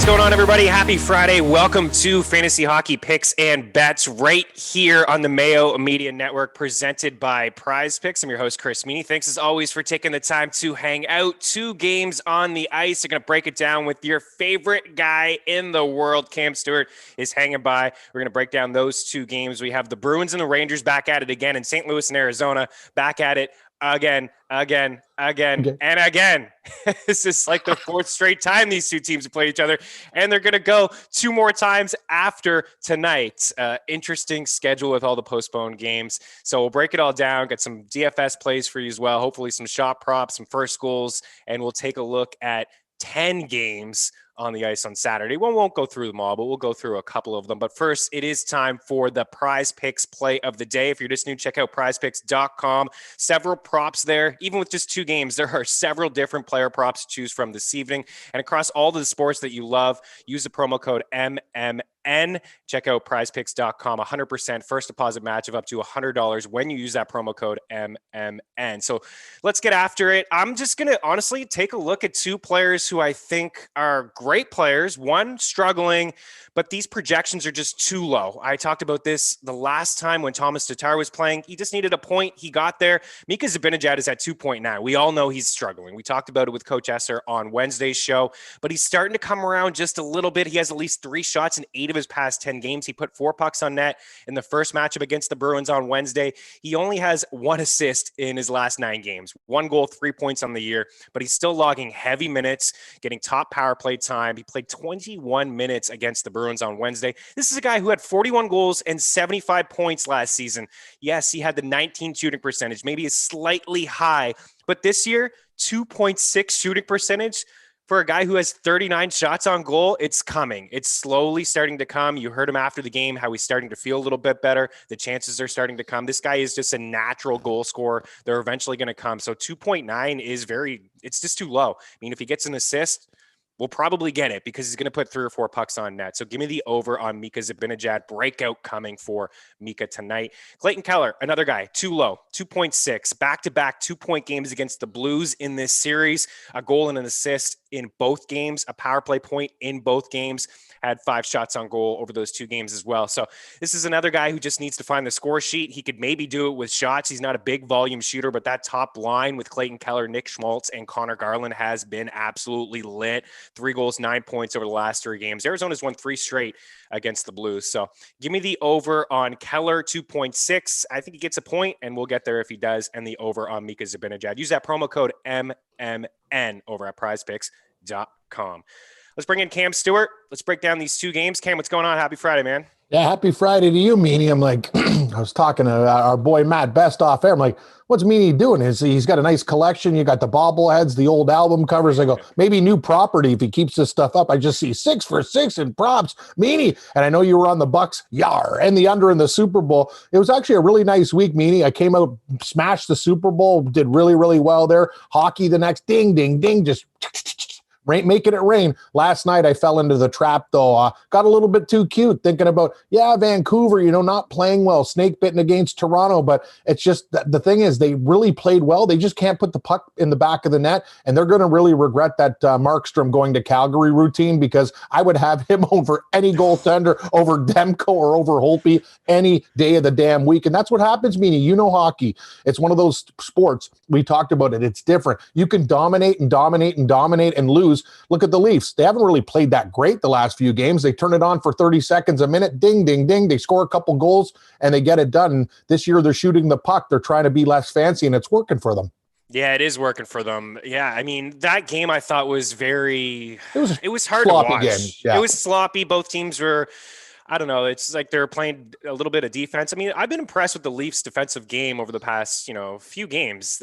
What's going on, everybody? Happy Friday. Welcome to Fantasy Hockey Picks and Bets right here on the Mayo Media Network, presented by Prize Picks. I'm your host, Chris Meaney. Thanks, as always, for taking the time to hang out. 2 games on the ice. We're going to break it down with your favorite guy in the world. Cam Stewart is hanging by. We're going to break down those 2 games. We have the Bruins and the Rangers back at it again in St. Louis and Arizona, back at it again. And again. This is like the 4th straight time these 2 teams have played each other, and they're going to go 2 more times after tonight. Interesting schedule with all the postponed games. So we'll break it all down, get some DFS plays for you as well, hopefully some shot props, some first goals, and we'll take a look at 10 games on the ice on Saturday. We won't go through them all, but we'll go through a couple of them. But first, it is time for the Prize Picks play of the day. If you're just new, check out prizepicks.com. Several props there. Even with just 2 games, there are several different player props to choose from this evening. And across all the sports that you love, use the promo code MMN. Check out prizepicks.com. 100% first deposit match of up to $100 when you use that promo code MMN. So let's get after it. I'm just going to honestly take a look at 2 players who I think are great players. One struggling, but these projections are just too low. I talked about this the last time when Thomas Tatar was playing. He just needed a point. He got there. Mika Zibanejad is at 2.9. We all know he's struggling. We talked about it with Coach Esser on Wednesday's show, but he's starting to come around just a little bit. He has at least 3 shots in 8 of his past 10 games. He put 4 pucks on net in the first matchup against the Bruins on Wednesday. He only has 1 assist in his last 9 games, 1 goal, 3 points on the year, but he's still logging heavy minutes, getting top power play time. He played 21 minutes against the Bruins on Wednesday. This is a guy who had 41 goals and 75 points last season. Yes, he had the 19 shooting percentage, maybe is slightly high, but this year, 2.6 shooting percentage. For a guy who has 39 shots on goal, it's coming. It's slowly starting to come. You heard him after the game, how he's starting to feel a little bit better. The chances are starting to come. This guy is just a natural goal scorer. They're eventually going to come. So 2.9 is it's just too low. I mean, if he gets an assist, we'll probably get it because he's going to put 3 or 4 pucks on net. So give me the over on Mika Zibanejad. Breakout coming for Mika tonight. Clayton Keller, another guy, too low, 2.6. Back-to-back 2-point games against the Blues in this series. A goal and an assist in both games. A power play point in both games. Had 5 shots on goal over those 2 games as well. So this is another guy who just needs to find the score sheet. He could maybe do it with shots. He's not a big volume shooter, but that top line with Clayton Keller, Nick Schmaltz, and Connor Garland has been absolutely lit. 3 goals, 9 points over the last 3 games. Arizona's won 3 straight against the Blues. So give me the over on Keller, 2.6. I think he gets a point, and we'll get there if he does, and the over on Mika Zibanejad. Use that promo code MMN over at prizepicks.com. Let's bring in Cam Stewart. Let's break down these 2 games. Cam, what's going on? Happy Friday, man. Yeah, happy Friday to you, Meaney. I'm like, I was talking to our boy Matt Best off air. I'm like, what's Meaney doing? He's got a nice collection. You got the bobbleheads, the old album covers. I go, maybe new property if he keeps this stuff up. I just see 6 for 6 in props, Meaney. And I know you were on the Bucks, and the under in the Super Bowl. It was actually a really nice week, Meaney. I came out, smashed the Super Bowl, did really, really well there. Hockey the next, ding, ding, ding, just making it rain. Last night, I fell into the trap, though. Got a little bit too cute thinking about, Vancouver, not playing well, snake bitten against Toronto. But it's just the thing is they really played well. They just can't put the puck in the back of the net. And they're going to really regret that Markstrom going to Calgary routine, because I would have him over any goaltender, over Demko or over Holtby any day of the damn week. And that's what happens, Meaney. Hockey. It's one of those sports. We talked about it. It's different. You can dominate and lose. Look at the Leafs. They haven't really played that great the last few games. They turn it on for 30 seconds a minute. Ding, ding, ding. They score a couple goals and they get it done. This year they're shooting the puck. They're trying to be less fancy, and it's working for them. Yeah, it is working for them. Yeah, I mean, that game I thought was it was hard to watch. Yeah. It was sloppy. Both teams were, I don't know. It's like they're playing a little bit of defense. I mean, I've been impressed with the Leafs defensive game over the past, few games.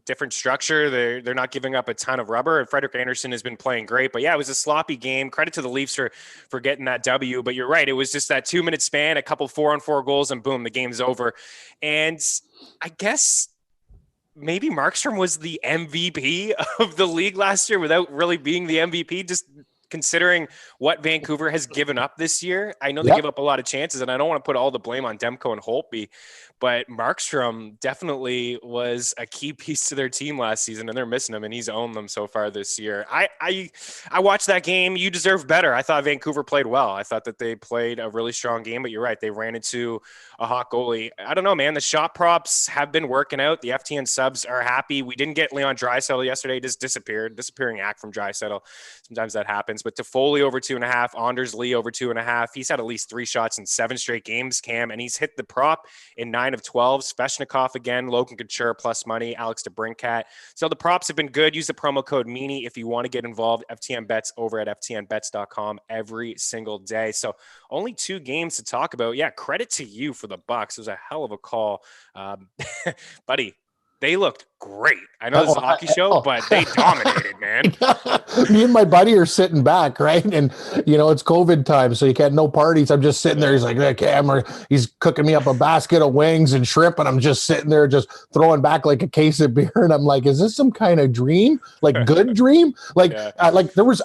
Different structure. They're not giving up a ton of rubber, and Frederik Andersen has been playing great. But yeah, it was a sloppy game. Credit to the Leafs for getting that W. But you're right. It was just that 2-minute span, a couple 4-on-4 goals, and boom, the game's over. And I guess maybe Markstrom was the MVP of the league last year without really being the MVP. Just considering what Vancouver has given up this year. I know they Yep. give up a lot of chances, and I don't want to put all the blame on Demko and Holtby, but Markstrom definitely was a key piece to their team last season, and they're missing him, and he's owned them so far this year. I watched that game. You deserve better. I thought Vancouver played well. I thought that they played a really strong game, but you're right. They ran into a hot goalie. I don't know, man. The shot props have been working out. The FTN subs are happy. We didn't get Leon Draisaitl yesterday. He just disappeared. Disappearing act from Draisaitl. Sometimes that happens. But Toffoli over 2.5, Anders Lee over 2.5. He's had at least 3 shots in 7 straight games, Cam, and he's hit the prop in 9 of 12. Svechnikov again, Logan Couture plus money, Alex DeBrincat. So the props have been good. Use the promo code Meaney if you want to get involved. FTN Bets over at ftnbets.com every single day. So only 2 games to talk about. Yeah, credit to you for the Bucks. It was a hell of a call. Buddy, they looked great. I know this is a hockey show, but they dominated, man. Me and my buddy are sitting back, right? And, it's COVID time, so you can't, no parties. I'm just sitting there. He's like, okay, he's cooking me up a basket of wings and shrimp, and I'm just sitting there just throwing back like a case of beer. And I'm like, is this some kind of dream? Like good dream? Like, yeah.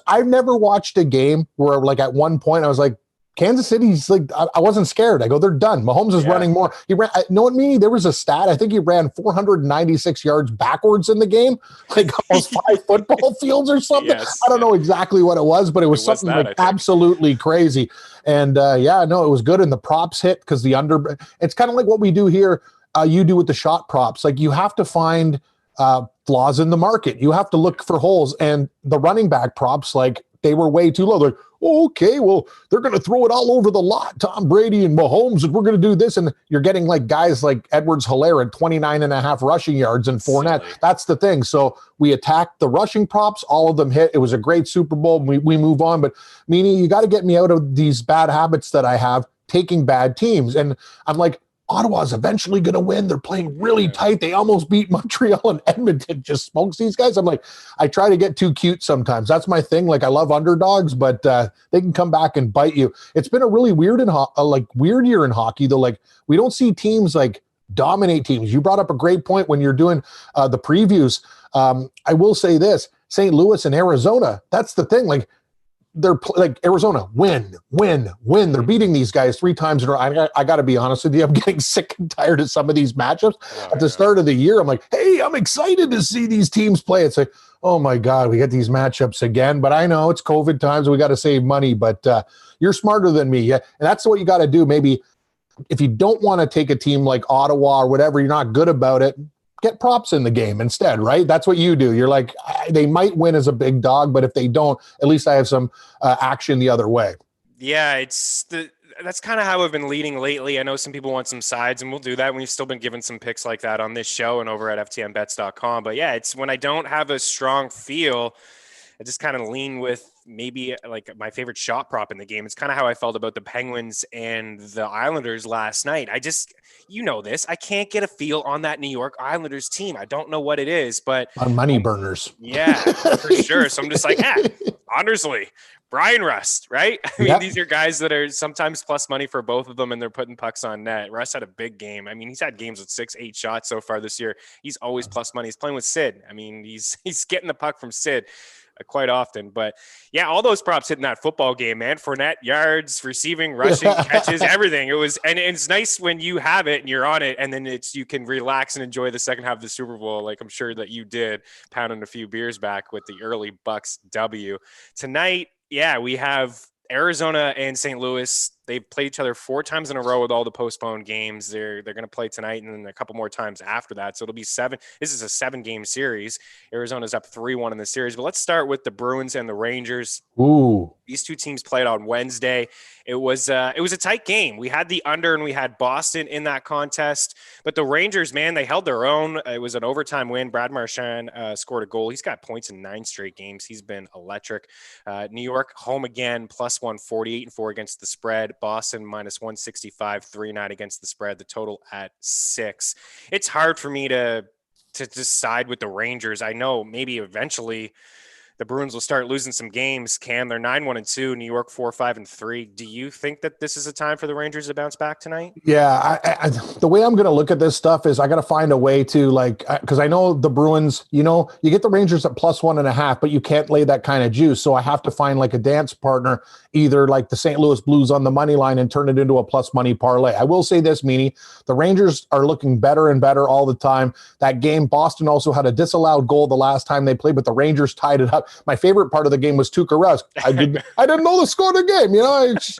I've never watched a game where like at one point I was like, Kansas City's like, I wasn't scared. I go, they're done. Mahomes is running more. He ran, know what, Meaney? There was a stat. I think he ran 496 yards backwards in the game, like almost 5 football fields or something. Yes. I don't know exactly what it was, but it was something like absolutely crazy. And it was good. And the props hit because it's kind of like what we do here. You do with the shot props. Like you have to find flaws in the market. You have to look for holes. And the running back props, like they were way too low. They're like, okay, well, they're going to throw it all over the lot, Tom Brady and Mahomes, and we're going to do this. And you're getting like guys like Edwards-Helaire at 29.5 rushing yards and Fournette. Silly. That's the thing. So we attacked the rushing props. All of them hit. It was a great Super Bowl. We move on. But Meaney, you got to get me out of these bad habits that I have, taking bad teams. And I'm like, Ottawa's eventually going to win. They're playing really tight. They almost beat Montreal, and Edmonton just smokes these guys. I'm like, I try to get too cute sometimes. That's my thing. Like I love underdogs, but they can come back and bite you. It's been a really weird year in hockey though. Like we don't see teams like dominate teams. You brought up a great point when you're doing the previews. I will say this, St. Louis and Arizona, that's the thing. Like, they're like Arizona, win. They're beating these guys 3 times in a row. I got to be honest with you. I'm getting sick and tired of some of these matchups. At the start of the year, I'm like, hey, I'm excited to see these teams play. It's like, oh my God, we get these matchups again. But I know it's COVID times. We got to save money. But you're smarter than me. Yeah, and that's what you got to do. Maybe if you don't want to take a team like Ottawa or whatever, you're not good about it, get props in the game instead, right? That's what you do. You're like, they might win as a big dog, but if they don't, at least I have some action the other way. Yeah, that's kind of how I've been leading lately. I know some people want some sides, and we'll do that. We've still been given some picks like that on this show and over at ftnbets.com. But yeah, it's when I don't have a strong feel, I just kind of lean with maybe like my favorite shot prop in the game. It's kind of how I felt about the Penguins and the Islanders last night. This, I can't get a feel on that New York Islanders team. I don't know what it is, but on money burners. Yeah, for sure. So I'm just like, Anders Lee, Brian Rust, right? I mean, These are guys that are sometimes plus money for both of them, and they're putting pucks on net. Rust had a big game. I mean, he's had games with 6-8 shots so far this year. He's always plus money. He's playing with Sid. I mean, he's getting the puck from Sid quite often. But yeah, all those props hitting that football game, man. Fournette, yards, receiving, rushing, catches, everything. And it's nice when you have it and you're on it, and then you can relax and enjoy the second half of the Super Bowl, like I'm sure that you did, pounding a few beers back with the early Bucks W. Tonight, yeah, we have Arizona and St. Louis. They've played each other 4 times in a row with all the postponed games. They're going to play tonight and then a couple more times after that. So it'll be 7. This is a 7-game series. Arizona's up 3-1 in the series. But let's start with the Bruins and the Rangers. Ooh. These 2 teams played on Wednesday. It was a tight game. We had the under and we had Boston in that contest. But the Rangers, man, they held their own. It was an overtime win. Brad Marchand scored a goal. He's got points in 9 straight games. He's been electric. New York home again, plus 148 and 4 against the spread. Boston minus 165, 3-9 against the spread. The total at 6. It's hard for me to decide with the Rangers. I know maybe eventually the Bruins will start losing some games. Cam, they're 9-1-2, New York 4-5-3. Do you think that this is a time for the Rangers to bounce back tonight? Yeah, the way I'm going to look at this stuff is I got to find a way to because I know the Bruins, you get the Rangers at +1.5, but you can't lay that kind of juice. So I have to find like a dance partner, either like the St. Louis Blues on the money line and turn it into a plus money parlay. I will say this, Meanie, the Rangers are looking better and better all the time. That game, Boston also had a disallowed goal the last time they played, but the Rangers tied it up. My favorite part of the game was Tuukka Rask. I didn't know the score of the game. I just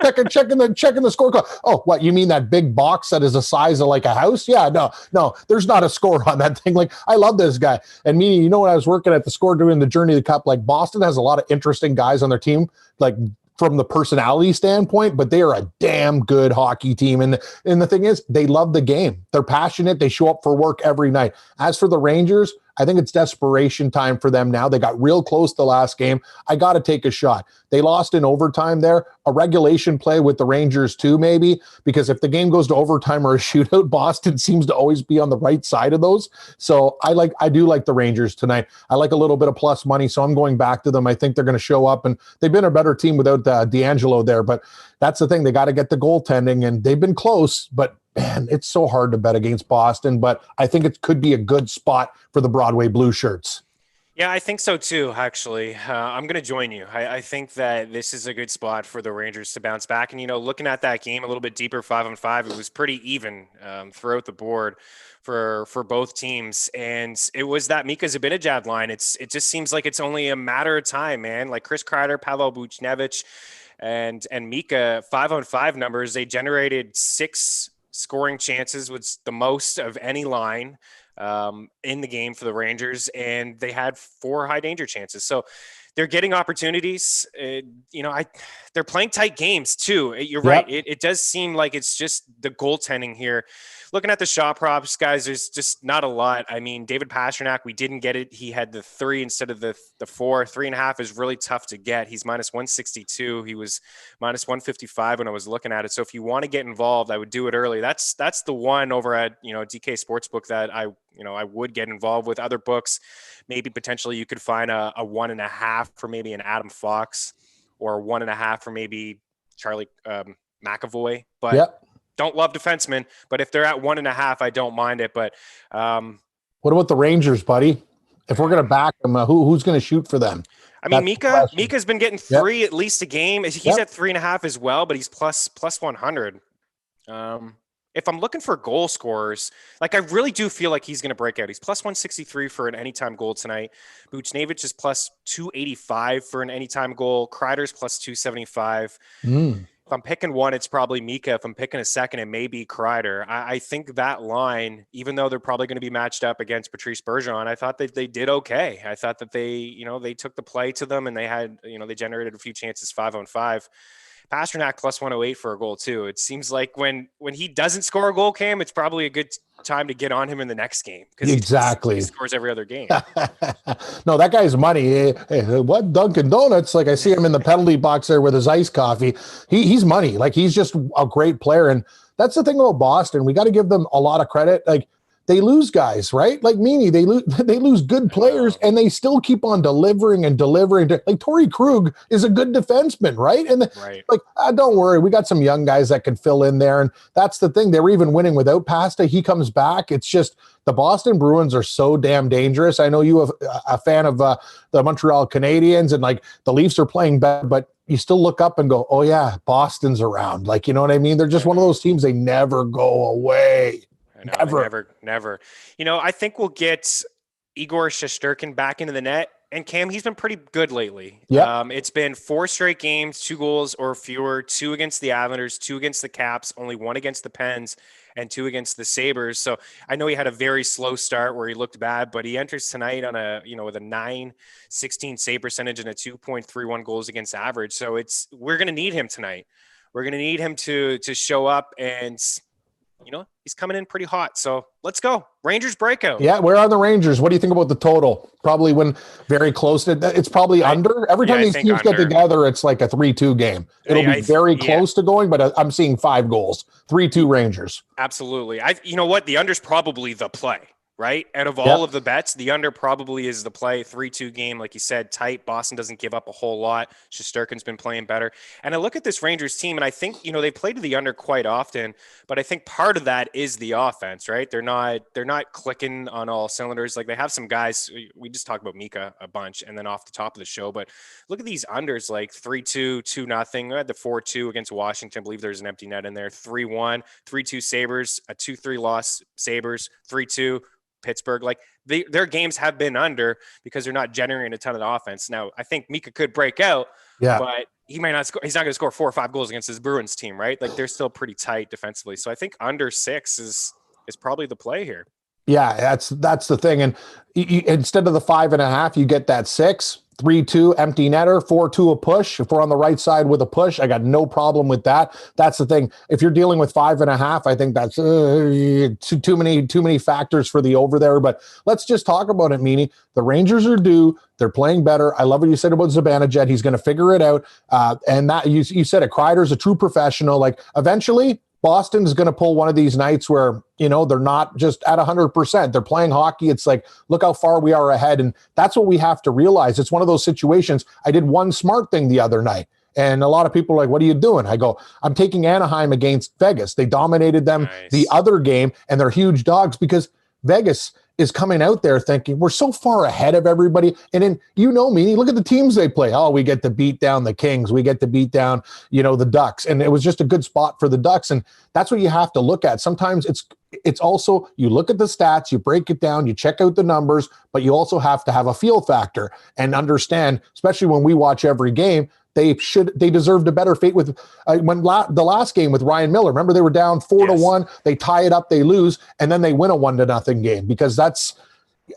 checking the score card. Oh, what, you mean that big box that is the size of like a house? Yeah, no, there's not a score on that thing. Like, I love this guy. And me, when I was working at the score doing the Journey of the Cup, like Boston has a lot of interesting guys on their team, like from the personality standpoint, but they are a damn good hockey team. And the thing is, they love the game. They're passionate. They show up for work every night. As for the Rangers, I think it's desperation time for them now. They got real close the last game. I got to take a shot. They lost in overtime there. A regulation play with the Rangers too, maybe, because if the game goes to overtime or a shootout, Boston seems to always be on the right side of those. So I do like the Rangers tonight. I like a little bit of plus money, so I'm going back to them. I think they're going to show up, and they've been a better team without D'Angelo there. But that's the thing. They got to get the goaltending, and they've been close, but man, it's so hard to bet against Boston, but I think it could be a good spot for the Broadway Blue Shirts. Yeah, I think so too, actually. I'm going to join you. I think that this is a good spot for the Rangers to bounce back. And, looking at that game a little bit deeper, 5-on-5, it was pretty even throughout the board for both teams. And it was that Mika Zibanejad line. It just seems like it's only a matter of time, man. Like Chris Kreider, Pavel Buchnevich, and Mika, 5-on-5 numbers, they generated 6 scoring chances, was the most of any line in the game for the Rangers, and they had 4 high danger chances. So they're getting opportunities. They're playing tight games too. You're right. It does seem like it's just the goaltending here. Looking at the shot props, guys, there's just not a lot. I mean, David Pastrnak, we didn't get it. He had the 3 instead of the 4. 3.5 is really tough to get. He's -162. He was -155 when I was looking at it. So if you want to get involved, I would do it early. That's the one over at DK Sportsbook that I would get involved with. Other books, maybe potentially you could find a 1.5 for maybe an Adam Fox, or 1.5 for maybe Charlie McAvoy. But don't love defensemen, but if they're at 1.5, I don't mind it. But what about the Rangers, buddy? If we're going to back them, who's going to shoot for them? I mean, Mika's been getting 3 at least a game. He's at 3.5 as well, but he's plus 100. If I'm looking for goal scorers, like I really do feel like he's going to break out. He's plus 163 for an anytime goal tonight. Buchnevich is plus 285 for an anytime goal. Kreider's plus 275. If I'm picking one, it's probably Mika. If I'm picking a second, it may be Kreider. I think that line, even though they're probably going to be matched up against Patrice Bergeron, I thought that they did okay. I thought that they took the play to them, and they had, they generated a few chances 5-on-5. Pastrnak plus 108 for a goal too. It seems like when he doesn't score a goal, Cam, it's probably a good time to get on him in the next game, because exactly he scores every other game. No, that guy's money. Hey, what, Dunkin' Donuts? Like, I see him in the penalty box there with his iced coffee. He's money. Like, he's just a great player. And that's the thing about Boston. We got to give them a lot of credit. Like, they lose guys, right? Like Meaney, they lose good players, and they still keep on delivering and delivering. Like Torrey Krug is a good defenseman, right? And don't worry, we got some young guys that can fill in there. And that's the thing. They were even winning without Pasta. He comes back. It's just the Boston Bruins are so damn dangerous. I know you are a fan of the Montreal Canadiens, and like the Leafs are playing better, but you still look up and go, oh yeah, Boston's around. Like, you know what I mean? They're just one of those teams. They never go away. Never. I think we'll get Igor Shesterkin back into the net. And Cam, he's been pretty good lately. It's been 4 straight games, 2 goals or fewer, 2 against the Islanders, 2 against the Caps, only 1 against the Pens, and 2 against the Sabres. So I know he had a very slow start where he looked bad, but he enters tonight on with a 9.16 save percentage and a 2.31 goals against average. So we're going to need him tonight. We're going to need him to show up, and he's coming in pretty hot. So let's go. Rangers breakout. Yeah, we're on the Rangers. What do you think about the total? Probably when very close to it's probably under. Every time these teams get together, it's like a 3-2 game. It'll be very close to going, but I'm seeing 5 goals. 3-2 Rangers. Absolutely. You know what? The under's probably the play. right? Out of all of the bets, the under probably is the play. 3-2 game, like you said, tight. Boston doesn't give up a whole lot. Shesterkin's been playing better. And I look at this Rangers team, and I think, they played to the under quite often, but I think part of that is the offense, right? They're not clicking on all cylinders. Like, they have some guys. We just talked about Mika a bunch, and then off the top of the show, but look at these unders, like 3-2, 2-0. We had the 4-2 against Washington. I believe there's an empty net in there. 3-1, 3-2 Sabres, a 2-3 loss Sabres, 3-2 Pittsburgh. Like, their games have been under because they're not generating a ton of the offense. Now, I think Mika could break out, but he might not score. He's not going to score 4 or 5 goals against his Bruins team, right? Like, they're still pretty tight defensively. So I think under 6 is probably the play here. Yeah, that's the thing. And instead of the 5.5, you get that 6. 3-2 empty netter, 4-2 a push. If we're on the right side with a push, I got no problem with that. That's the thing. If you're dealing with 5.5, I think that's too many factors for the over there. But let's just talk about it, Meanie. The Rangers are due. They're playing better. I love what you said about Zibanejad. He's going to figure it out. And that you said it. Kreider's a true professional. Like, eventually, Boston's going to pull one of these nights where, they're not just at 100%. They're playing hockey. It's like, look how far we are ahead. And that's what we have to realize. It's one of those situations. I did one smart thing the other night. And a lot of people are like, what are you doing? I go, I'm taking Anaheim against Vegas. They dominated them the other game, and they're huge dogs because Vegas is coming out there thinking we're so far ahead of everybody. And then, me, look at the teams they play. Oh, we get to beat down the Kings. We get to beat down, the Ducks. And it was just a good spot for the Ducks. And that's what you have to look at. Sometimes it's also, you look at the stats, you break it down, you check out the numbers, but you also have to have a feel factor and understand, especially when we watch every game, they deserved a better fate with the last game with Ryan Miller. Remember, they were down 4-1. They tie it up, they lose, and then they win a 1-0 game because that's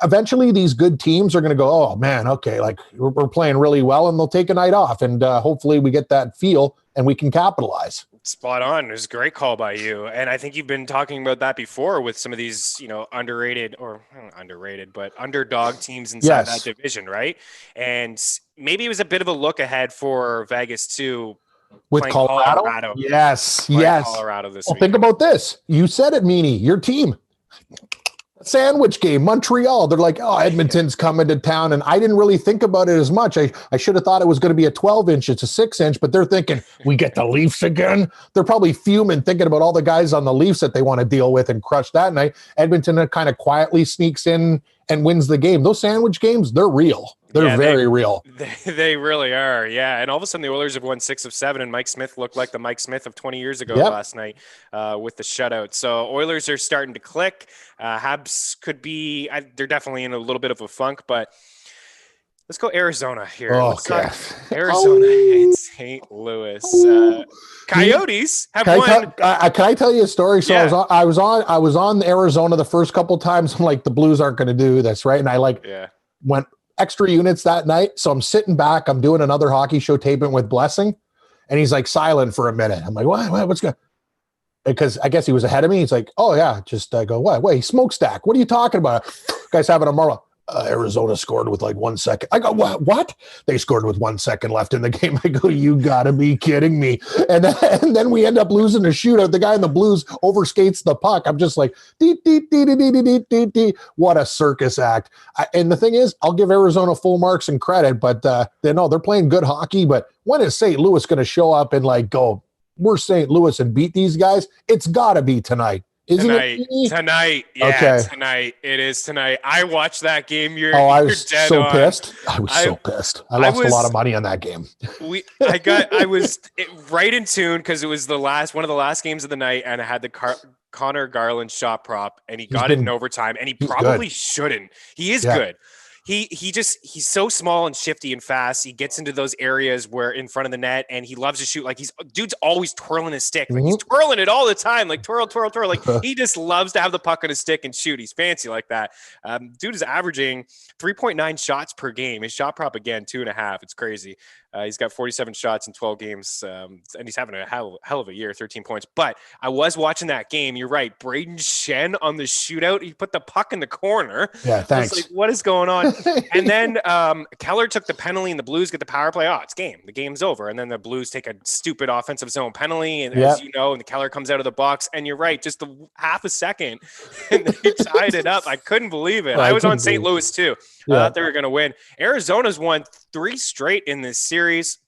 eventually these good teams are going to go, oh man, okay, like we're playing really well, and they'll take a night off, and hopefully we get that feel and we can capitalize. Spot on. It was a great call by you. And I think you've been talking about that before with some of these, underrated or underrated, but underdog teams inside that division, right? And maybe it was a bit of a look ahead for Vegas too. With Colorado? Yes. Colorado this week. Think about this. You said it, Meanie, your team. Sandwich game, Montreal. They're like, oh, Edmonton's coming to town. And I didn't really think about it as much. I should have thought it was going to be a 12-inch. It's a 6-inch, but they're thinking, we get the Leafs again. They're probably fuming, thinking about all the guys on the Leafs that they want to deal with and crush that night. Edmonton kind of quietly sneaks in and wins the game. Those sandwich games, they're real. They're very real. They really are. Yeah. And all of a sudden the Oilers have won 6 of 7, and Mike Smith looked like the Mike Smith of 20 years ago last night with the shutout. So Oilers are starting to click. Habs could be, they're definitely in a little bit of a funk, but let's go Arizona here. Okay. Arizona and St. Louis. Coyotes have won. Can I tell you a story? So I was on Arizona the first couple of times. I'm like, the Blues aren't going to do this, right? And I went extra units that night. So I'm sitting back. I'm doing another hockey show taping with Blessing, and he's like silent for a minute. I'm like, what? What's going? Because I guess he was ahead of me. He's like, oh yeah, just go. What? Wait, smokestack. What are you talking about? Guys having a moral. Arizona scored with like 1 second. I go, what? They scored with 1 second left in the game. I go, you gotta be kidding me. And then we end up losing a shootout. The guy in the Blues overskates the puck. I'm just like, what a circus act. And the thing is, I'll give Arizona full marks and credit, but they're playing good hockey. But when is St. Louis going to show up and like go, we're St. Louis and beat these guys? It's gotta be tonight. Tonight. Yeah, okay. Tonight. It is tonight. I watched that game. I was so pissed. I lost a lot of money on that game. I was right in tune because it was one of the last games of the night, and I had the Connor Garland shot prop, and he got it in overtime, and he probably shouldn't. He is good. He's so small and shifty and fast. He gets into those areas where in front of the net, and he loves to shoot. Like dude's always twirling his stick. Like he's twirling it all the time. Like twirl. Like he just loves to have the puck on his stick and shoot. He's fancy like that. Dude is averaging 3.9 shots per game. His shot prop again, 2.5. It's crazy. He's got 47 shots in 12 games, and he's having a hell of a year, 13 points. But I was watching that game. You're right. Braden Shen on the shootout. He put the puck in the corner. Yeah, thanks. I was like, what is going on? And then Keller took the penalty, and the Blues get the power play. Oh, it's game. The game's over. And then the Blues take a stupid offensive zone penalty, and as you know, and the Keller comes out of the box. And you're right, just half a second, and they tied it up. I couldn't believe it. I was on St. Louis too. I thought they were going to win. Arizona's won 3 straight in this series.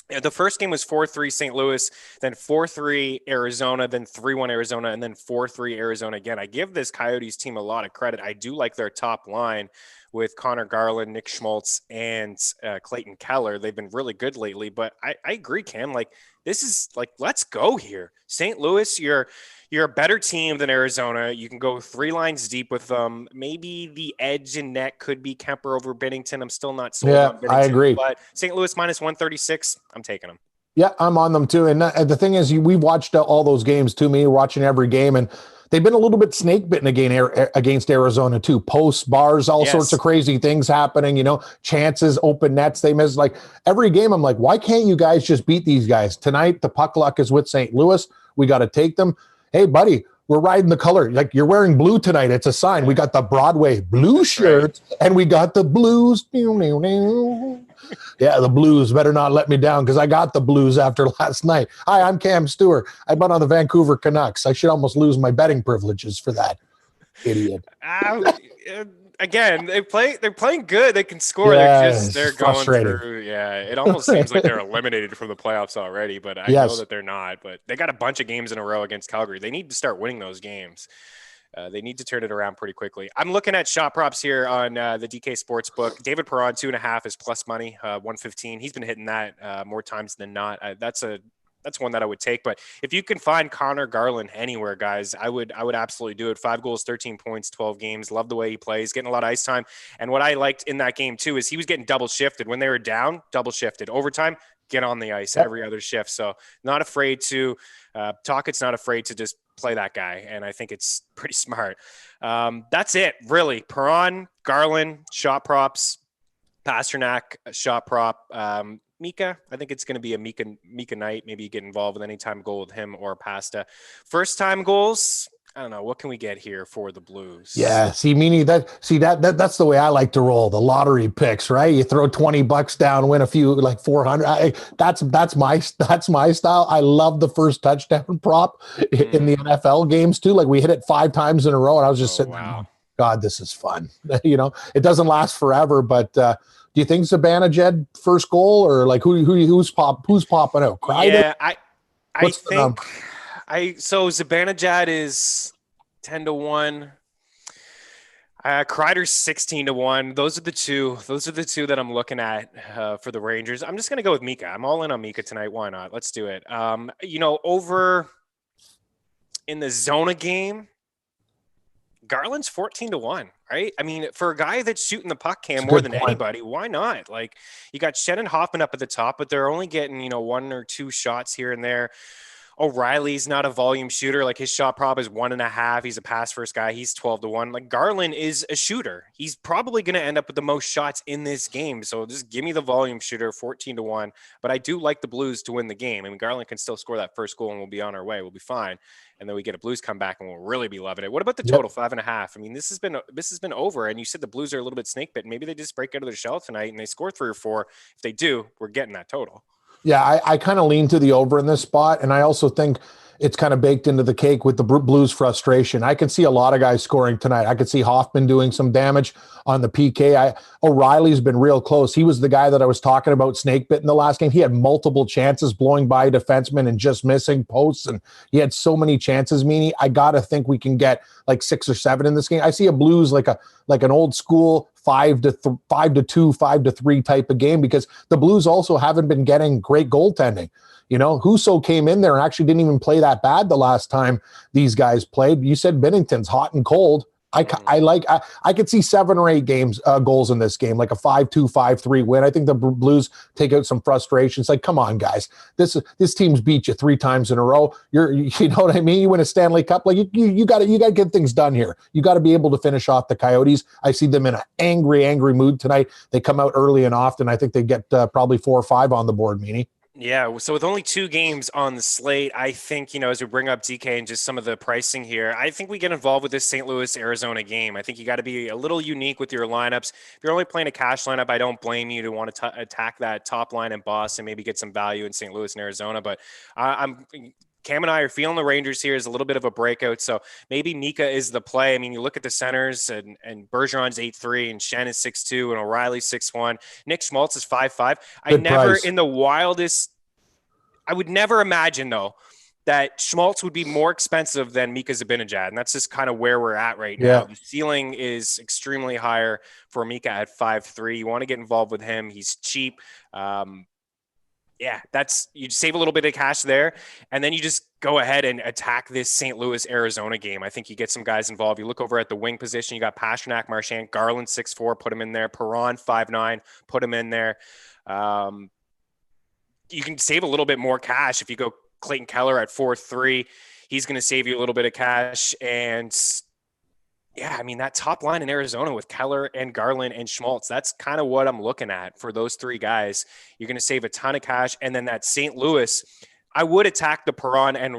The first game was 4-3 St. Louis, then 4-3 Arizona, then 3-1 Arizona, and then 4-3 Arizona again. I give this Coyotes team a lot of credit. I do like their top line with Connor Garland, Nick Schmaltz, and Clayton Keller. They've been really good lately, but I agree, Cam. Like, this is like, let's go here. St. Louis, you're a better team than Arizona. You can go 3 lines deep with them. Maybe the edge in net could be Kemper over Binnington. I'm still not sold on Binnington. I agree. But St. Louis minus 136, I'm taking them. Yeah, I'm on them too. And the thing is, we watched all those games too. Me watching every game, and they've been a little bit snake bitten against Arizona too. Posts, bars, all sorts of crazy things happening. Chances, open nets they miss. Like every game, I'm like, why can't you guys just beat these guys tonight? The puck luck is with St. Louis. We got to take them. Hey, buddy, we're riding the color. Like, you're wearing blue tonight. It's a sign. We got the Broadway blue shirts, and we got the Blues. Yeah, the Blues better not let me down, because I got the Blues after last night. Hi, I'm Cam Stewart. I bet on the Vancouver Canucks. I should almost lose my betting privileges for that. Idiot. Again, they're playing good. They can score. They're going through. Yeah, it almost seems like they're eliminated from the playoffs already, but I know that they're not. But they got a bunch of games in a row against Calgary. They need to start winning those games. They need to turn it around pretty quickly. I'm looking at shot props here on the DK Sportsbook. David Perron, 2.5 is plus money, 115. He's been hitting that more times than not. That's one that I would take. But if you can find Connor Garland anywhere, guys, I would absolutely do it. 5 goals, 13 points, 12 games. Love the way he plays, getting a lot of ice time. And what I liked in that game too is he was getting double shifted when they were down, double shifted. Overtime, get on the ice every other shift. So not afraid to Talkett's not afraid to just play that guy. And I think it's pretty smart. That's it, really. Perron, Garland, shot props, Pasternak, shot prop, Mika. I think it's going to be a Mika night. Maybe you get involved with any time goal with him or Pasta. First time goals. I don't know. What can we get here for the Blues? Yeah. See, Meaney, that's the way I like to roll. The lottery picks, right? You throw $20 down, win a few, like 400. That's my style. I love the first touchdown prop in the NFL games too. Like, we hit it 5 times in a row, and I was just sitting there, God, this is fun. It doesn't last forever, but do you think Zibanejad first goal, or like who's popping out? Kreider? Yeah, I think so Zibanejad is 10-1. Kreider's 16-1. Those are the two that I'm looking at for the Rangers. I'm just gonna go with Mika. I'm all in on Mika tonight. Why not? Let's do it. Over in the Zona game, Garland's 14-1, right? I mean, for a guy that's shooting the puck more than anybody, why not? Like, you got Shannon Hoffman up at the top, but they're only getting, 1 or 2 shots here and there. O'Reilly's not a volume shooter. Like, his shot prop is 1.5. He's a pass first guy. He's 12-1. Like, Garland is a shooter. He's probably going to end up with the most shots in this game. So just give me the volume shooter, 14-1. But I do like the Blues to win the game. I mean, Garland can still score that first goal and we'll be on our way. We'll be fine. And then we get a Blues comeback and we'll really be loving it. What about the total, 5.5? I mean, this has been over. And you said the Blues are a little bit snake bitten. Maybe they just break out of their shell tonight and they score 3 or 4. If they do, we're getting that total. Yeah, I kind of lean to the over in this spot, and I also think it's kind of baked into the cake with the Blues frustration. I can see a lot of guys scoring tonight. I could see Hoffman doing some damage on the PK. O'Reilly's been real close. He was the guy that I was talking about snake bit in the last game. He had multiple chances blowing by defensemen and just missing posts, and he had so many chances, Meaney. I got to think we can get like 6 or 7 in this game. I see a Blues like an old school 5-2, 5-3 type of game, because the Blues also haven't been getting great goaltending. Husso came in there and actually didn't even play that bad the last time these guys played. You said Binnington's hot and cold. I could see 7 or 8 goals in this game, like a 5-2, 5-3 win. I think the Blues take out some frustrations. Like, come on, guys, this team's beat you 3 times in a row. You know what I mean? You win a Stanley Cup, like you got to get things done here. You got to be able to finish off the Coyotes. I see them in an angry mood tonight. They come out early and often. I think they get probably 4 or 5 on the board, Meaney. Yeah, so with only 2 games on the slate, I think, as we bring up DK and just some of the pricing here, I think we get involved with this St. Louis, Arizona game. I think you got to be a little unique with your lineups. If you're only playing a cash lineup, I don't blame you to want to attack that top line in Boston, maybe get some value in St. Louis and Arizona. But Cam and I are feeling the Rangers here as a little bit of a breakout. So maybe Mika is the play. I mean, you look at the centers and Bergeron's 8'3", and Shen is 6'2", and O'Reilly's 6'1". Nick Schmaltz is 5'5". I would never imagine, though, that Schmaltz would be more expensive than Mika Zibanejad. And that's just kind of where we're at right now. The ceiling is extremely higher for Mika at 5'3". You want to get involved with him. He's cheap. You save a little bit of cash there, and then you just go ahead and attack this St. Louis, Arizona game. I think you get some guys involved. You look over at the wing position, you got Pastrnak, Marchand, Garland 6'4", put him in there. Perron 5'9", put him in there. You can save a little bit more cash if you go Clayton Keller at 4'3". He's going to save you a little bit of cash. And yeah, I mean, that top line in Arizona with Keller and Garland and Schmaltz, that's kind of what I'm looking at for those 3 guys. You're going to save a ton of cash. And then that St. Louis, I would attack the Perron and the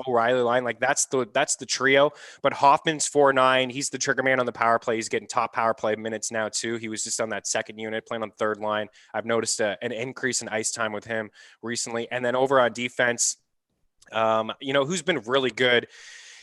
O'Reilly line. Like that's the trio, but Hoffman's 4'9". He's the trigger man on the power play. He's getting top power play minutes now too. He was just on that second unit playing on third line. I've noticed an increase in ice time with him recently. And then over on defense, who's been really good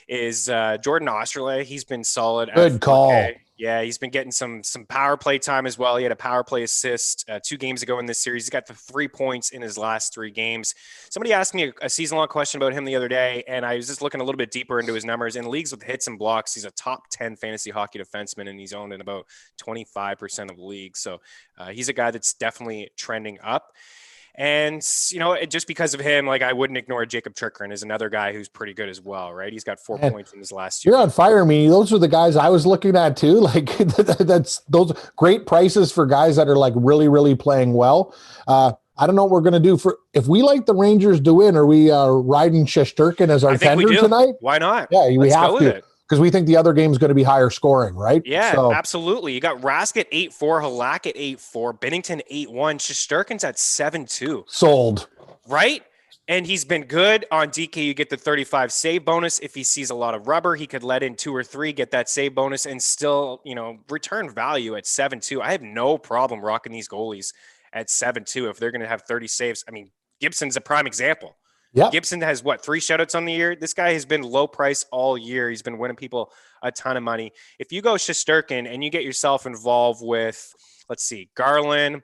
is Jordan Osterley. He's been solid. Good call. Yeah, he's been getting some power play time as well. He had a power play assist 2 games ago in this series. He's got the 3 points in his last 3 games. Somebody asked me a season-long question about him the other day, and I was just looking a little bit deeper into his numbers. In leagues with hits and blocks, he's a top 10 fantasy hockey defenseman, and he's owned in about 25% of leagues. So he's a guy that's definitely trending up. And, just because of him, like I wouldn't ignore Jacob Chikrin is another guy who's pretty good as well, right? He's got 4 points in his last 2. You're on fire, me. Those are the guys I was looking at too. Like that's those great prices for guys that are like really, really playing well. I don't know what we're going to do if we like the Rangers to win. Are we riding Shesterkin as our tender tonight? Why not? Yeah, we have to. Because we think the other game is going to be higher scoring, right? Yeah, absolutely. You got Rask at 8'4", Halak at 8'4", Binnington 8'1", Shesterkin's at 7'2". Sold. Right? And he's been good. On DK, you get the 35 save bonus. If he sees a lot of rubber, he could let in 2 or 3, get that save bonus, and still, return value at 7'2". I have no problem rocking these goalies at 7'2" if they're going to have 30 saves. I mean, Gibson's a prime example. Yep. Gibson has 3 shutouts on the year. This guy has been low price all year. He's been winning people a ton of money. If you go Shesterkin and you get yourself involved with, Garland,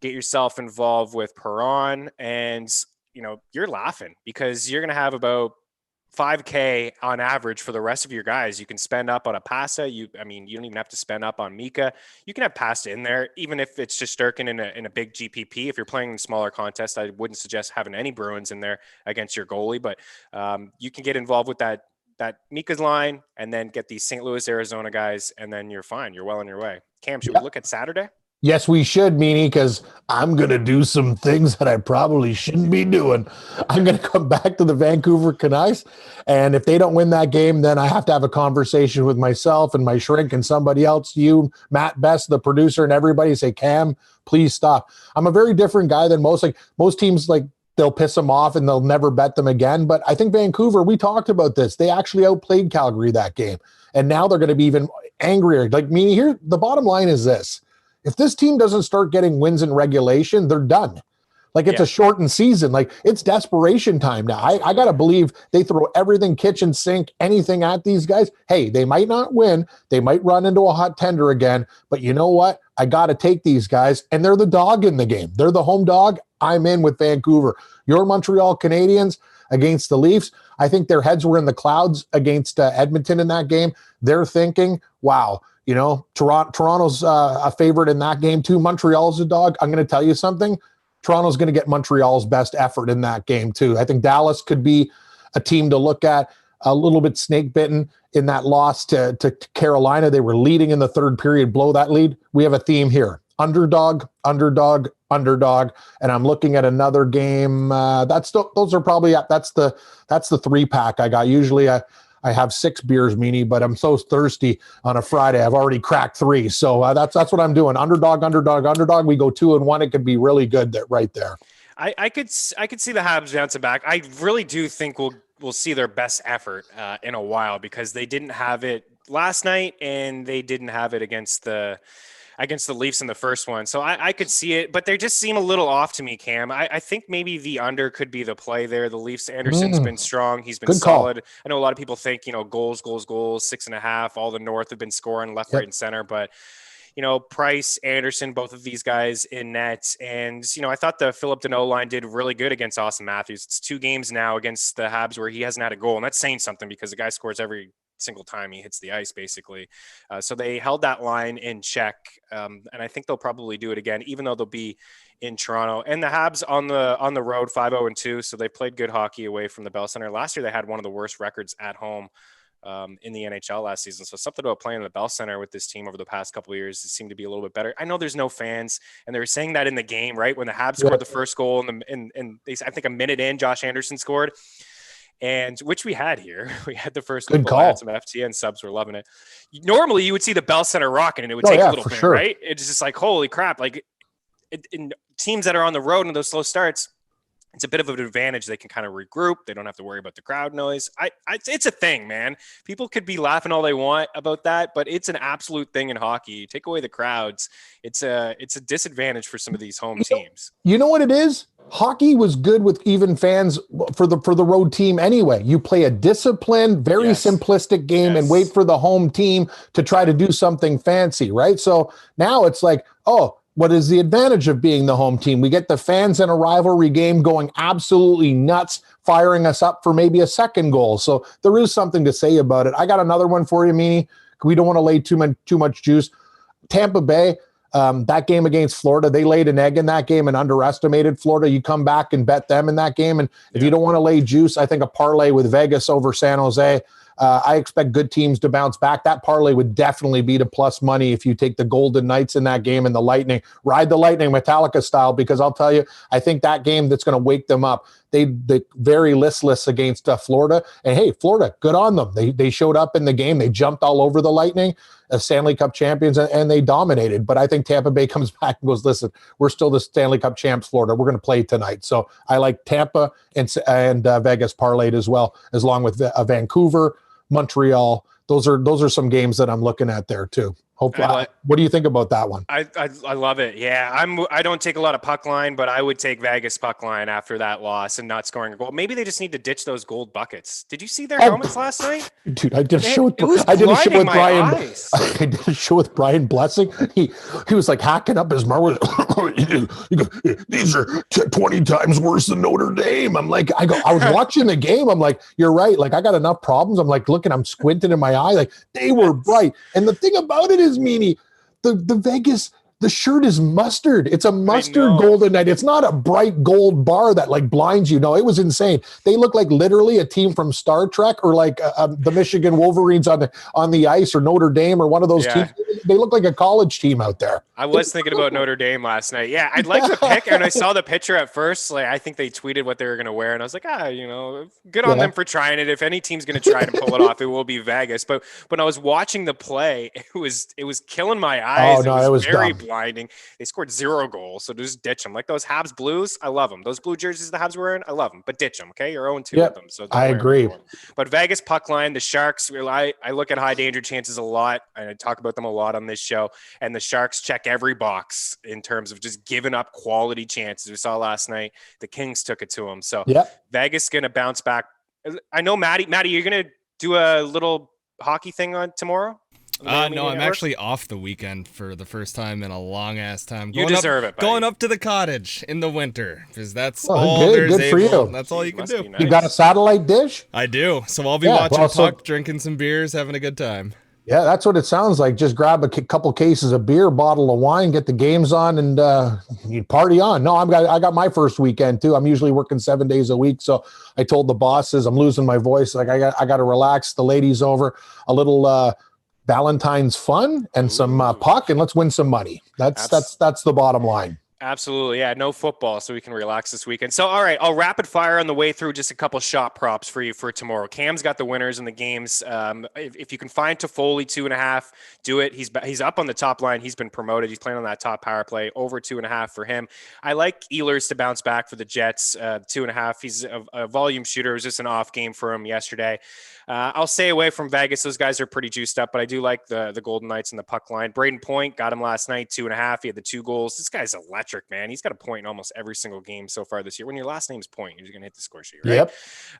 get yourself involved with Perron, and you're laughing because you're going to have about $5K on average for the rest of your guys. You can spend up on a Pasta. You don't even have to spend up on Mika. You can have Pasta in there, even if it's just Sturkin in a big GPP. If you're playing in smaller contests, I wouldn't suggest having any Bruins in there against your goalie, but you can get involved with that Mika's line and then get these St. Louis, Arizona guys, and then you're fine. You're well on your way. Cam, should we look at Saturday? Yes, we should, Meaney, because I'm going to do some things that I probably shouldn't be doing. I'm going to come back to the Vancouver Canucks, and if they don't win that game, then I have to have a conversation with myself and my shrink and somebody else, you, Matt Best, the producer, and everybody, say, Cam, please stop. I'm a very different guy than most. Like most teams, like they'll piss them off and they'll never bet them again. But I think Vancouver, we talked about this. They actually outplayed Calgary that game, and now they're going to be even angrier. Like me, here, the bottom line is this. If this team doesn't start getting wins in regulation, they're done. Like it's a shortened season. Like it's desperation time now. I got to believe they throw everything kitchen sink, anything at these guys. Hey, they might not win. They might run into a hot tender again. But you know what? I got to take these guys. And they're the dog in the game. They're the home dog. I'm in with Vancouver. Your Montreal Canadiens against the Leafs. I think their heads were in the clouds against Edmonton in that game. They're thinking, wow, Toronto's a favorite in that game too. Montreal's a dog. I'm going to tell you something. Toronto's going to get Montreal's best effort in that game too. I think Dallas could be a team to look at. a little bit snake bitten in that loss to Carolina. They were leading in the third period, blow that lead. We have a theme here. Underdog, underdog, underdog. And I'm looking at another game. That's the 3-pack I got. Usually I have 6 beers, Meanie, but I'm so thirsty on a Friday. I've already cracked 3. So that's what I'm doing. Underdog, underdog, underdog. We go 2-1. It could be really good right there. I could see the Habs bouncing back. I really do think we'll see their best effort in a while, because they didn't have it last night and they didn't have it against the Leafs in the first one. So I could see it, but they just seem a little off to me, Cam. I think maybe the under could be the play there. The Leafs, Anderson's been strong. He's been Good solid. Call. I know a lot of people think, goals, 6.5, all the North have been scoring left, right, and center, but Price, Anderson, both of these guys in net. And, I thought the Philip Deneau line did really good against Austin Matthews. It's 2 games now against the Habs where he hasn't had a goal. And that's saying something, because the guy scores every single time he hits the ice, basically. So they held that line in check. And I think they'll probably do it again, even though they'll be in Toronto. And the Habs on the road, 5-0-2. So they played good hockey away from the Bell Center. Last year, they had one of the worst records at home in the NHL last season. So something about playing in the Bell Center with this team over the past couple of years, it seemed to be a little bit better. I know there's no fans, and they were saying that in the game, right? When the Habs scored the first goal and I think a minute in, Josh Anderson scored, and which we had here. We had the first good goal. Call. Had some FTN subs were loving it. Normally you would see the Bell Center rocking, and it would take a little bit, sure. right? It's just like, holy crap. Like in teams that are on the road and those slow starts, it's a bit of an advantage. They can kind of regroup. They don't have to worry about the crowd noise. It's a thing, man. People could be laughing all they want about that, but it's an absolute thing in hockey. You take away the crowds, it's a disadvantage for some of these home teams. You know what it is? Hockey was good with even fans for the road team anyway. You play a disciplined, very simplistic game and wait for the home team to try to do something fancy, right? So now it's like, what is the advantage of being the home team? We get the fans in a rivalry game going absolutely nuts, firing us up for maybe a second goal. So there is something to say about it. I got another one for you, Meanie. We don't want to lay too much juice. Tampa Bay, that game against Florida, they laid an egg in that game and underestimated Florida. You come back and bet them in that game. And if you don't want to lay juice, I think a parlay with Vegas over San Jose. I expect good teams to bounce back. That parlay would definitely be to plus money if you take the Golden Knights in that game and the Lightning. Ride the Lightning Metallica style, because I'll tell you, I think that game that's going to wake them up. They very listless against Florida. And hey, Florida, good on them. They showed up in the game. They jumped all over the Lightning, Stanley Cup champions, and they dominated. But I think Tampa Bay comes back and goes, listen, we're still the Stanley Cup champs, Florida. We're going to play tonight. So I like Tampa and Vegas parlayed as well, as long with Vancouver, Montreal. Those are some games that I'm looking at there too. Hopefully, what do you think about that one? I love it. Yeah, I don't take a lot of puck line, but I would take Vegas puck line after that loss and not scoring a goal. Maybe they just need to ditch those gold buckets. Did you see their helmets last night? Dude, I did a show with Brian. I did a show with Brian Blessing. He was like hacking up his marbles. These are 20 times worse than Notre Dame. I was watching the game. I'm like, you're right. Like, I got enough problems. I'm like, I'm squinting in my eye. Like, they were bright. And the thing about it is, Meanie, the Vegas, the shirt is mustard. It's a mustard Golden Knight. It's not a bright gold bar that like blinds you. No, it was insane. They look like literally a team from Star Trek, or like the Michigan Wolverines on the ice, or Notre Dame, or one of those teams. They look like a college team out there. I was thinking about Notre Dame last night. Yeah, I'd like the pick, and I saw the picture at first. Like, I think they tweeted what they were going to wear, and I was like, good on them for trying it. If any team's going to try to pull it off, it will be Vegas. But when I was watching the play, it was killing my eyes. Oh no, it was very dumb. blinding. They scored 0 goals, so just ditch them. Like those Habs blues, I love them. Those blue jerseys the Habs were wearing, I love them. But ditch them, okay? You're 0-2 with them. So I agree. But Vegas puck line, the Sharks, I look at high danger chances a lot. I talk about them a lot on this show. And the Sharks check every box in terms of just giving up quality chances. We saw last night the Kings took it to them. So Vegas going to bounce back. I know, Maddie, you're going to do a little hockey thing on tomorrow? No, I'm actually off the weekend for the first time in a long ass time. You deserve it, buddy. Going up to the cottage in the winter, because that's good for you. That's all you can do. Nice. You got a satellite dish? I do. So I'll be watching puck, drinking some beers, having a good time. Yeah, that's what it sounds like. Just grab a couple cases of beer, bottle of wine, get the games on, and you party on. No, I got my first weekend too. I'm usually working 7 days a week, so I told the bosses I'm losing my voice. Like I got to relax. The ladies over, a little Valentine's fun and some puck, and let's win some money. That's the bottom line. Absolutely. Yeah. No football, so we can relax this weekend. So, all right, I'll rapid fire on the way through just a couple shot props for you for tomorrow. Cam's got the winners in the games. If you can find Toffoli 2.5, do it. He's up on the top line. He's been promoted. He's playing on that top power play, over 2.5 for him. I like Ehlers to bounce back for the Jets, 2.5. He's a volume shooter. It was just an off game for him yesterday. I'll stay away from Vegas. Those guys are pretty juiced up, but I do like the Golden Knights and the puck line. Braden Point got him last night, 2.5. He had the 2 goals. This guy's electric, man. He's got a point in almost every single game so far this year. When your last name's Point, you're going to hit the score sheet, right?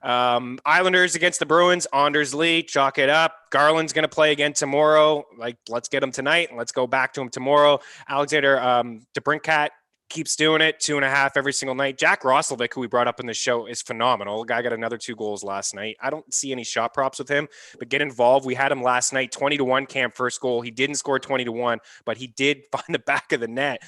Yep. Islanders against the Bruins. Anders Lee, chalk it up. Garland's going to play again tomorrow. Like, let's get him tonight and let's go back to him tomorrow. Alexander DeBrincat keeps doing it, 2.5 every single night. Jack Roslovic, who we brought up in the show, is phenomenal. The guy got another 2 goals last night. I don't see any shot props with him, but get involved. We had him last night, 20-1 Cam first goal. He didn't score 20-1, but he did find the back of the net.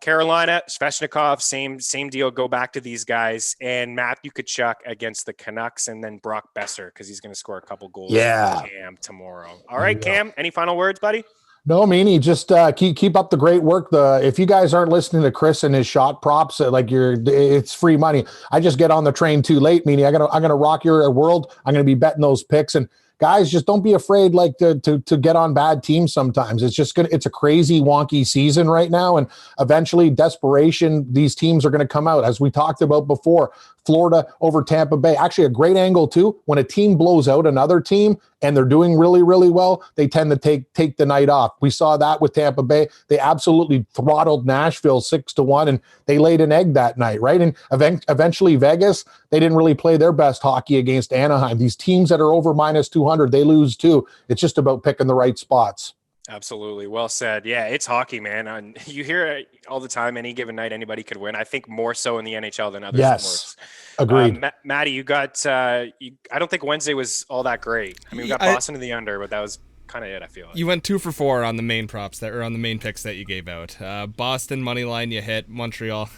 Carolina, Svechnikov, same deal. Go back to these guys. And Matthew Tkachuk against the Canucks, and then Brock Besser, because he's going to score a couple goals. Yeah. Cam tomorrow. All right, Cam, any final words, buddy? No, Meaney, just keep up the great work. If you guys aren't listening to Chris and his shot props, it's free money. I just get on the train too late, Meaney. I'm gonna rock your world. I'm gonna be betting those picks, and guys, just don't be afraid to get on bad teams sometimes. It's a crazy wonky season right now, and eventually desperation, these teams are going to come out, as we talked about before. Florida over Tampa Bay. Actually, a great angle too. When a team blows out another team and they're doing really, really well, they tend to take the night off. We saw that with Tampa Bay. They absolutely throttled Nashville 6-1, and they laid an egg that night, right? And eventually Vegas, they didn't really play their best hockey against Anaheim. These teams that are over -200, they lose too. It's just about picking the right spots. Absolutely. Well said. Yeah, it's hockey, man. And you hear it all the time, any given night, anybody could win. I think more so in the NHL than other sports. Agreed. Maddie, you got, I don't think Wednesday was all that great. I mean, we got Boston in the under, but that was kind of it, I feel like. You went 2 for 4 on the main props on the main picks that you gave out. Boston money line, you hit. Montreal,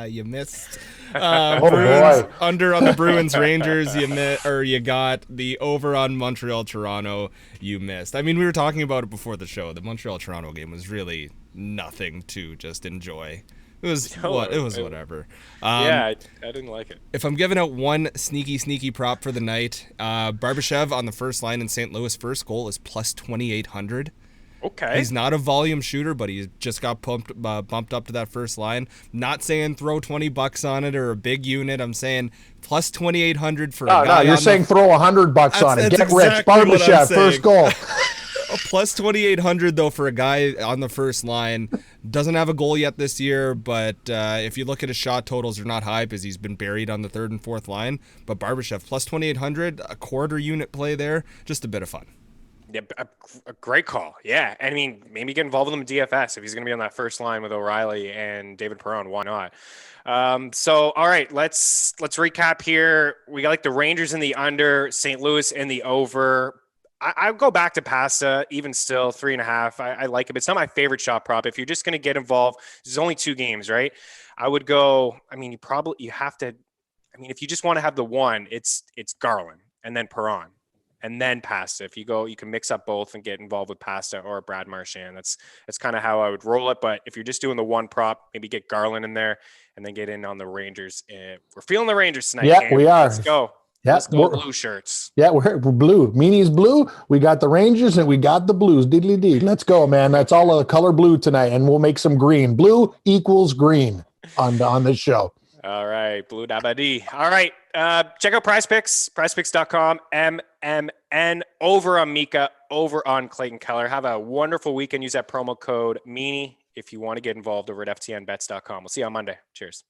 you missed. Bruins, boy. Under on the Bruins Rangers, you got the over on Montreal Toronto, you missed. I mean, we were talking about it before the show. The Montreal Toronto game was really nothing to just enjoy. It was whatever. I didn't like it. If I'm giving out one sneaky prop for the night, Barbashev on the first line in St. Louis, first goal is plus 2,800. Okay. He's not a volume shooter, but he just got bumped up to that first line. Not saying throw $20 on it or a big unit. I'm saying plus 2,800 for a guy. No, you're saying throw $100 on it. Get exactly rich. Barbashev, first goal. Plus 2,800 though for a guy on the first line. Doesn't have a goal yet this year, but if you look at his shot totals, they're not high because he's been buried on the third and fourth line. But Barbashev plus 2,800, a quarter unit play there, just a bit of fun. Yeah, a great call. Yeah, I mean, maybe get involved with him in DFS if he's going to be on that first line with O'Reilly and David Perron. Why not? So, all right, let's recap here. We got the Rangers in the under, St. Louis in the over. I'll go back to Pasta, even still 3.5. I like it, but it's not my favorite shot prop. If you're just going to get involved, there's only 2 games, right? I would go. I mean, you have to. I mean, if you just want to have the one, it's Garland and then Perron. And then Pasta. If you go, you can mix up both and get involved with Pasta or Brad Marchand. That's kind of how I would roll it. But if you're just doing the one prop, maybe get Garland in there and then get in on the Rangers. We're feeling the Rangers tonight. Yeah, we are. Let's go. Yeah, Let's go blue shirts. Yeah, we're blue. Meanie's blue. We got the Rangers and we got the Blues. Diddly dee. Let's go, man. That's all the color blue tonight, and we'll make some green. Blue equals green on this show. All right, blue dabadi. All right, check out Prize Picks, prizepicks.com, MMN, over on Mika, over on Clayton Keller. Have a wonderful weekend. Use that promo code Meaney if you want to get involved over at ftnbets.com. We'll see you on Monday. Cheers.